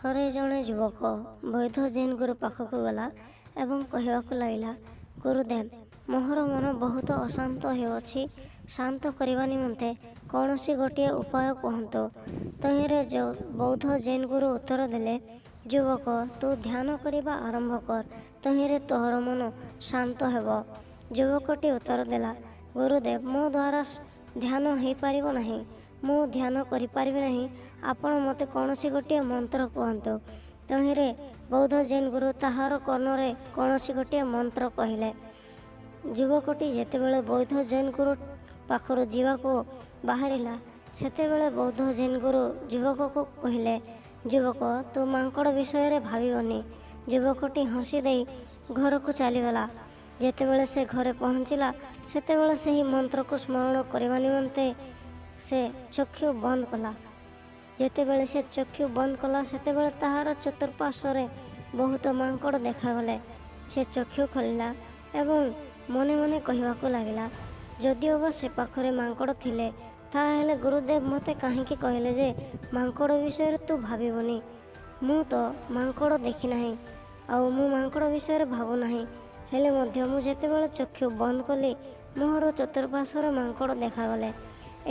ଥରେ ଜଣେ ଯୁବକ ବୈଧ ଜୈନ ଗୁରୁ ପାଖକୁ ଗଲା ଏବଂ କହିବାକୁ ଲାଗିଲା, ଗୁରୁଦେବ, ମୋହର ମନ ବହୁତ ଅଶାନ୍ତ ହେଉଅଛି। ଶାନ୍ତ କରିବା ନିମନ୍ତେ କୌଣସି ଗୋଟିଏ ଉପାୟ କୁହନ୍ତୁ। ତହିଁରେ ବୌଦ୍ଧ ଜୈନ ଗୁରୁ ଉତ୍ତର ଦେଲେ, ଯୁବକ, ତୁ ଧ୍ୟାନ କରିବା ଆରମ୍ଭ କର, ତହିଁରେ ତୋହର ମନ ଶାନ୍ତ ହେବ। ଯୁବକଟି ଉତ୍ତର ଦେଲା, ଗୁରୁଦେବ, ମୋ ଦ୍ୱାରା ଧ୍ୟାନ ହୋଇପାରିବ ନାହିଁ। ମୁଁ ଧ୍ୟାନ କରିପାରିବି ନାହିଁ। ଆପଣ ମୋତେ କୌଣସି ଗୋଟିଏ ମନ୍ତ୍ର କୁହନ୍ତୁ। ତହିଁରେ ବୌଦ୍ଧ ଜୈନ ଗୁରୁ ତାହାର କର୍ଣ୍ଣରେ କୌଣସି ଗୋଟିଏ ମନ୍ତ୍ର କହିଲେ। ଯୁବକଟି ଯେତେବେଳେ ବୌଦ୍ଧ ଜୈନ ଗୁରୁ ପାଖରୁ ଯିବାକୁ ବାହାରିଲା, ସେତେବେଳେ ବୌଦ୍ଧ ଜୈନ ଗୁରୁ ଯୁବକକୁ କହିଲେ, ଯୁବକ, ତୁ ମାଙ୍କଡ଼ ବିଷୟରେ ଭାବିବନି। ଯୁବକଟି ହସି ଦେଇ ଘରକୁ ଚାଲିଗଲା। ଯେତେବେଳେ ସେ ଘରେ ପହଞ୍ଚିଲା, ସେତେବେଳେ ସେହି ମନ୍ତ୍ରକୁ ସ୍ମରଣ କରିବା ନିମନ୍ତେ ସେ ଚକ୍ଷୁ ବନ୍ଦ କଲା। ଯେତେବେଳେ ସେ ଚକ୍ଷୁ ବନ୍ଦ କଲା, ସେତେବେଳେ ତାହାର ଚତୁଃପାର୍ଶ୍ୱରେ ବହୁତ ମାଙ୍କଡ଼ ଦେଖାଗଲେ। ସେ ଚକ୍ଷୁ ଖୋଲିଲା ଏବଂ ମନେ ମନେ କହିବାକୁ ଲାଗିଲା, ଯଦିଓ ବା ସେ ପାଖରେ ମାଙ୍କଡ଼ ଥିଲେ, ତାହେଲେ ଗୁରୁଦେବ ମୋତେ କାହିଁକି କହିଲେ ଯେ ମାଙ୍କଡ଼ ବିଷୟରେ ତୁ ଭାବିବୁନି? ମୁଁ ତ ମାଙ୍କଡ଼ ଦେଖି ନାହିଁ, ଆଉ ମୁଁ ମାଙ୍କଡ଼ ବିଷୟରେ ଭାବୁନାହିଁ। ହେଲେ ମଧ୍ୟ ମୁଁ ଯେତେବେଳେ ଚକ୍ଷୁ ବନ୍ଦ କଲି, ମୋହର ଚତୁଃପାର୍ଶ୍ୱରେ ମାଙ୍କଡ଼ ଦେଖାଗଲେ।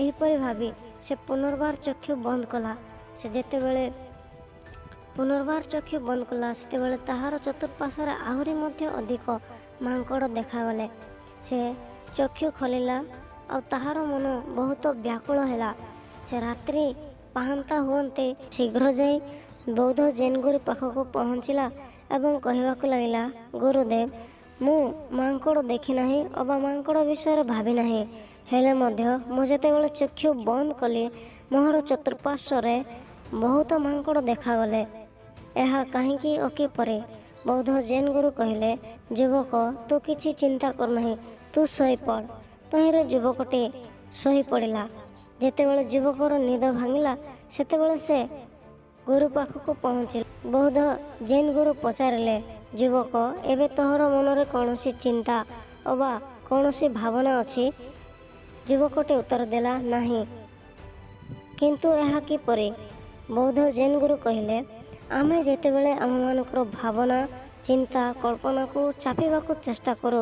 ଏହିପରି ଭାବି ସେ ପୁନର୍ବାର ଚକ୍ଷୁ ବନ୍ଦ କଲା। ସେ ଯେତେବେଳେ ପୁନର୍ବାର ଚକ୍ଷୁ ବନ୍ଦ କଲା, ସେତେବେଳେ ତାହାର ଚତୁଃପାର୍ଶ୍ୱରେ ଆହୁରି ମଧ୍ୟ ଅଧିକ ମାଙ୍କଡ଼ ଦେଖାଗଲେ। ସେ ଚକ୍ଷୁ ଖୋଲିଲା ଆଉ ତାହାର ମନ ବହୁତ ବ୍ୟାକୁଳ ହେଲା। ସେ ରାତ୍ରି ପାହାନ୍ତା ହୁଅନ୍ତେ ଶୀଘ୍ର ଯାଇ ବୌଦ୍ଧ ଜୈନ ଗୁରୁ ପାଖକୁ ପହଞ୍ଚିଲା ଏବଂ କହିବାକୁ ଲାଗିଲା, ଗୁରୁଦେବ, ମୁଁ ମାଙ୍କଡ଼ ଦେଖି ନାହିଁ ଅବା ମାଙ୍କଡ଼ ବିଷୟରେ ଭାବି ନାହିଁ। ହେଲେ ମଧ୍ୟ ମୁଁ ଯେତେବେଳେ ଚକ୍ଷୁ ବନ୍ଦ କଲି, ମୋହର ଚତୁଃପାର୍ଶ୍ୱରେ ବହୁତ ମାଙ୍କଡ଼ ଦେଖାଗଲେ। ଏହା କାହିଁକି ଓ କିପରି? ବୌଦ୍ଧ ଜୈନ ଗୁରୁ କହିଲେ, ଯୁବକ, ତୁ କିଛି ଚିନ୍ତା କରୁନାହିଁ, ତୁ ଶୋଇପଡ଼। ତହିଁରେ ଯୁବକଟି ଶୋଇପଡ଼ିଲା। ଯେତେବେଳେ ଯୁବକର ନିଦ ଭାଙ୍ଗିଲା, ସେତେବେଳେ ସେ ଗୁରୁ ପାଖକୁ ପହଞ୍ଚିଲା। ବୌଦ୍ଧ ଜୈନ ଗୁରୁ ପଚାରିଲେ, ଯୁବକ, ଏବେ ତୋହର ମନରେ କୌଣସି ଚିନ୍ତା ଅବା କୌଣସି ଭାବନା ଅଛି? ଯୁବକଟି ଉତ୍ତର ଦେଲା, ନାହିଁ। କିନ୍ତୁ ଏହା କିପରି? ବୌଦ୍ଧ ଜୈନ ଗୁରୁ କହିଲେ, ଆମେ ଯେତେବେଳେ ଆମମାନଙ୍କର ଭାବନା, ଚିନ୍ତା, କଳ୍ପନାକୁ ଚାପିବାକୁ ଚେଷ୍ଟା କରୁ,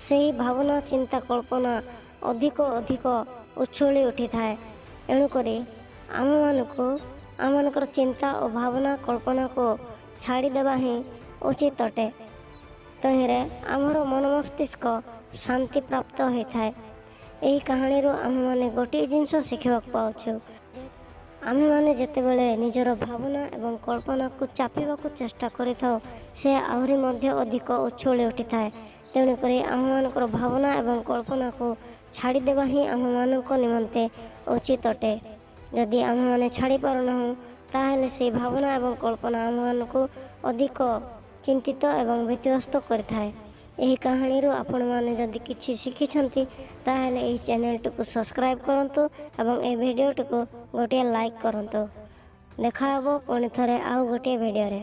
ସେହି ଭାବନା, ଚିନ୍ତା, କଳ୍ପନା ଅଧିକ ଉଛୁଳି ଉଠିଥାଏ। ଏଣୁକରି ଆମମାନଙ୍କର ଚିନ୍ତା ଓ ଭାବନା, କଳ୍ପନାକୁ ଛାଡ଼ିଦେବା ହିଁ ଉଚିତ ଅଟେ। ତହିଁରେ ଆମର ମନ ମସ୍ତିଷ୍କ ଶାନ୍ତି ପ୍ରାପ୍ତ ହୋଇଥାଏ। ଏହି କାହାଣୀରୁ ଆମେମାନେ ଗୋଟିଏ ଜିନିଷ ଶିଖିବାକୁ ପାଉଛୁ। ଆମେମାନେ ଯେତେବେଳେ ନିଜର ଭାବନା ଏବଂ କଳ୍ପନାକୁ ଚାପିବାକୁ ଚେଷ୍ଟା କରିଥାଉ, ସେ ଆହୁରି ମଧ୍ୟ ଅଧିକ ଉଛୁଳି ଉଠିଥାଏ। ତେଣୁକରି ଆମମାନଙ୍କର ଭାବନା ଏବଂ କଳ୍ପନାକୁ ଛାଡ଼ିଦେବା ହିଁ ଆମମାନଙ୍କ ନିମନ୍ତେ ଉଚିତ ଅଟେ। ଯଦି ଆମେମାନେ ଛାଡ଼ି ପାରୁନାହୁଁ, ତାହେଲେ ସେହି ଭାବନା ଏବଂ କଳ୍ପନା ଆମମାନଙ୍କୁ ଅଧିକ ଚିନ୍ତିତ ଏବଂ ବ୍ୟତିବ୍ୟସ୍ତ କରିଥାଏ। ଏହି କାହାଣୀରୁ ଆପଣମାନେ ଯଦି କିଛି ଶିଖିଛନ୍ତି, ତାହେଲେ ଏହି ଚ୍ୟାନେଲଟିକୁ ସବସ୍କ୍ରାଇବ୍ କରନ୍ତୁ ଏବଂ ଏହି ଭିଡ଼ିଓଟିକୁ ଗୋଟିଏ ଲାଇକ୍ କରନ୍ତୁ। ଦେଖା ହେବ ପୁଣି ଥରେ ଆଉ ଗୋଟିଏ ଭିଡ଼ିଓରେ।